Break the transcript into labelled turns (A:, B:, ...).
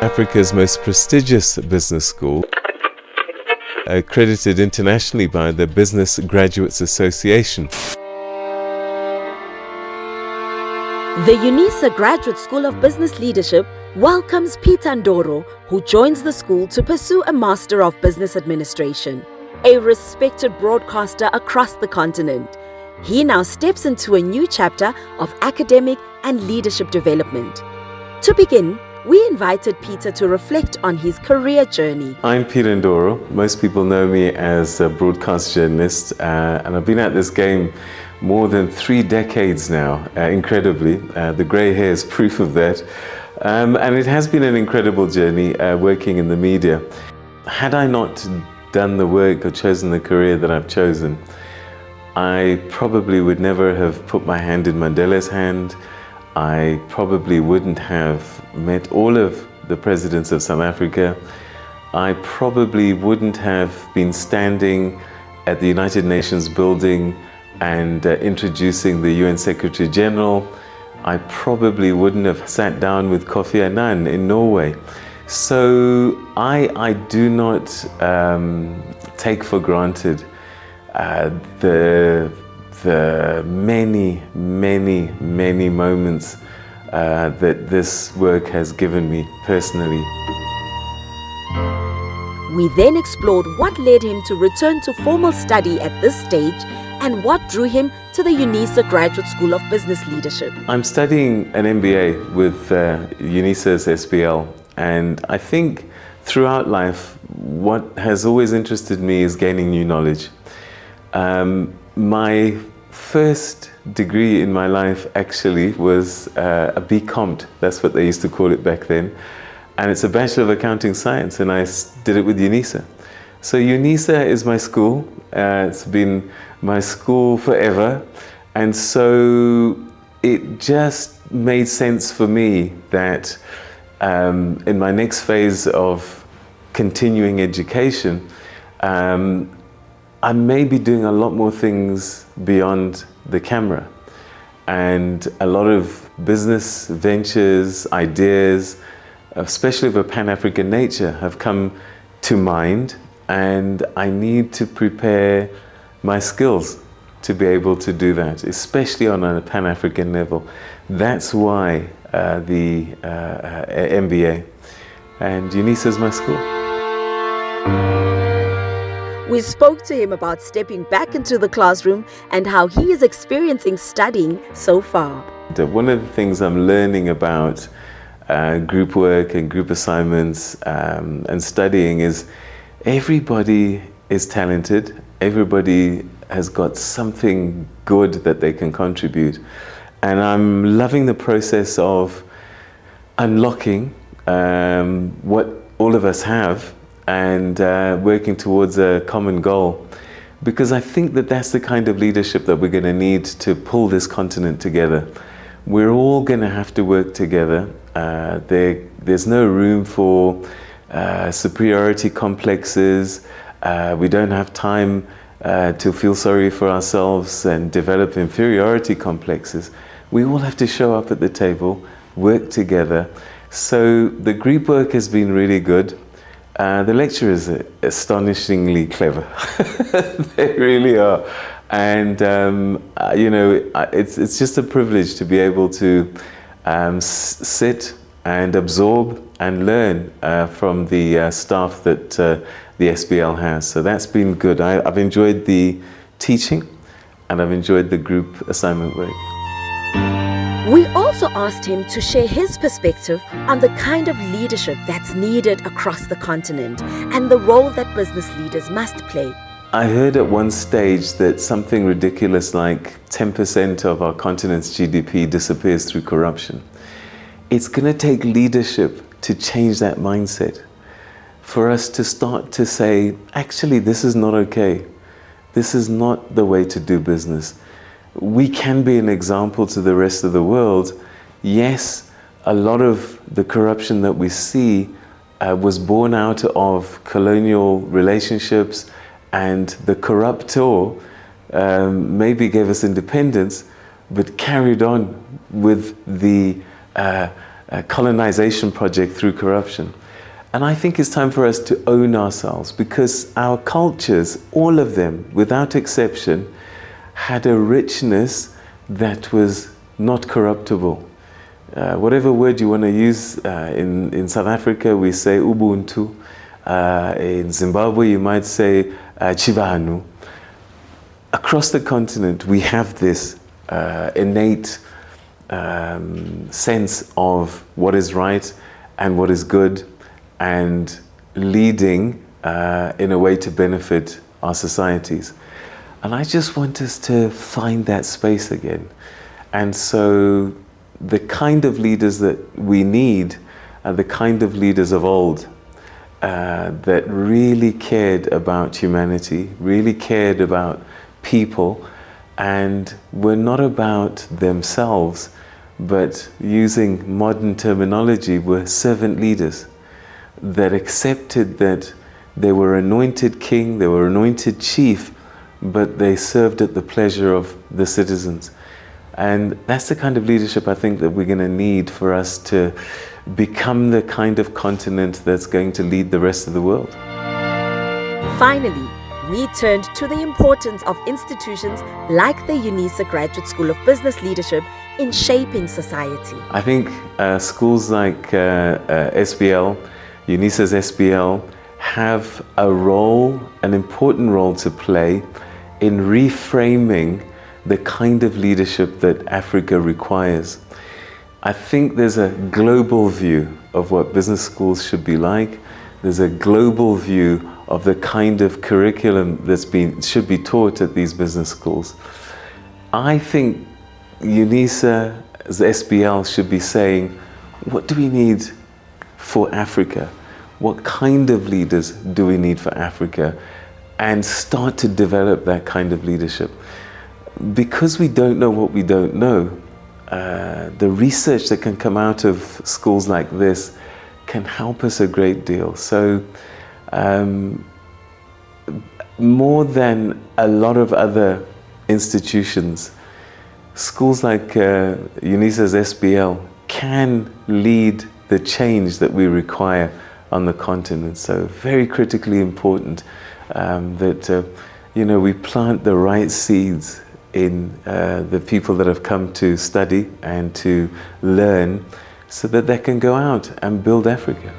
A: Africa's most prestigious business school, accredited internationally by the Business Graduates Association.
B: The UNISA Graduate School of Business Leadership welcomes Peter Ndoro, who joins the school to pursue a Master of Business Administration. A respected broadcaster across the continent, he now steps into a new chapter of academic and leadership development. To begin, we invited Peter to reflect on his career journey.
A: I'm Peter Ndoro. Most people know me as a broadcast journalist, and I've been at this game more than 3 decades now, incredibly. The grey hair is proof of that. And it has been an incredible journey working in the media. Had I not done the work or chosen the career that I've chosen, I probably would never have put my hand in Mandela's hand. I probably wouldn't have met all of the presidents of South Africa. I probably wouldn't have been standing at the United Nations building and introducing the UN Secretary General. I probably wouldn't have sat down with Kofi Annan in Norway. So I do not take for granted the many moments that this work has given me personally.
B: We then explored what led him to return to formal study at this stage and what drew him to the UNISA Graduate School of Business Leadership.
A: I'm studying an MBA with UNISA SBL, and I think throughout life what has always interested me is gaining new knowledge. My first degree in my life actually was a BComt, that's what they used to call it back then, and it's a Bachelor of Accounting Science, and I did it with UNISA. So UNISA is my school, it's been my school forever, and so it just made sense for me that in my next phase of continuing education, I may be doing a lot more things beyond the camera, and a lot of business ventures, ideas, especially of a Pan-African nature, have come to mind, and I need to prepare my skills to be able to do that, especially on a Pan-African level. That's why the MBA, and UNISA is my school.
B: We spoke to him about stepping back into the classroom and how he is experiencing studying so far.
A: One of the things I'm learning about group work and group assignments and studying is everybody is talented, everybody has got something good that they can contribute. And I'm loving the process of unlocking what all of us have and working towards a common goal. Because I think that that's the kind of leadership that we're going to need to pull this continent together. We're all going to have to work together. There's no room for superiority complexes. We don't have time to feel sorry for ourselves and develop inferiority complexes. We all have to show up at the table, work together. So the group work has been really good. The lecturers are astonishingly clever. They really are. And you know, it's just a privilege to be able to sit and absorb and learn from the staff that the SBL has. So that's been good. I've enjoyed the teaching and I've enjoyed the group assignment work.
B: We also asked him to share his perspective on the kind of leadership that's needed across the continent and the role that business leaders must play.
A: I heard at one stage that something ridiculous like 10% of our continent's GDP disappears through corruption. It's going to take leadership to change that mindset, for us to start to say, actually, this is not okay. This is not the way to do business. We can be an example to the rest of the world. Yes, a lot of the corruption that we see was born out of colonial relationships, and the corruptor maybe gave us independence, but carried on with the colonization project through corruption. And I think it's time for us to own ourselves, because our cultures, all of them, without exception, had a richness that was not corruptible. Whatever word you want to use, in South Africa we say Ubuntu, in Zimbabwe you might say Chivanu. Across the continent we have this innate sense of what is right and what is good, and leading in a way to benefit our societies. And I just want us to find that space again. And so the kind of leaders that we need are the kind of leaders of old, that really cared about humanity, really cared about people, and were not about themselves, but using modern terminology, were servant leaders that accepted that they were anointed king, they were anointed chief, but they served at the pleasure of the citizens. And that's the kind of leadership I think that we're going to need for us to become the kind of continent that's going to lead the rest of the world.
B: Finally, we turned to the importance of institutions like the UNISA Graduate School of Business Leadership in shaping society.
A: I think schools like SBL, UNISA's SBL, have a role, an important role to play in reframing the kind of leadership that Africa requires. I think there's a global view of what business schools should be like. There's a global view of the kind of curriculum should be taught at these business schools. I think UNISA's SBL should be saying, what do we need for Africa? What kind of leaders do we need for Africa? And start to develop that kind of leadership. Because we don't know what we don't know, the research that can come out of schools like this can help us a great deal. So more than a lot of other institutions, schools like UNISA's SBL can lead the change that we require on the continent. So very critically important that we plant the right seeds in the people that have come to study and to learn, so that they can go out and build Africa.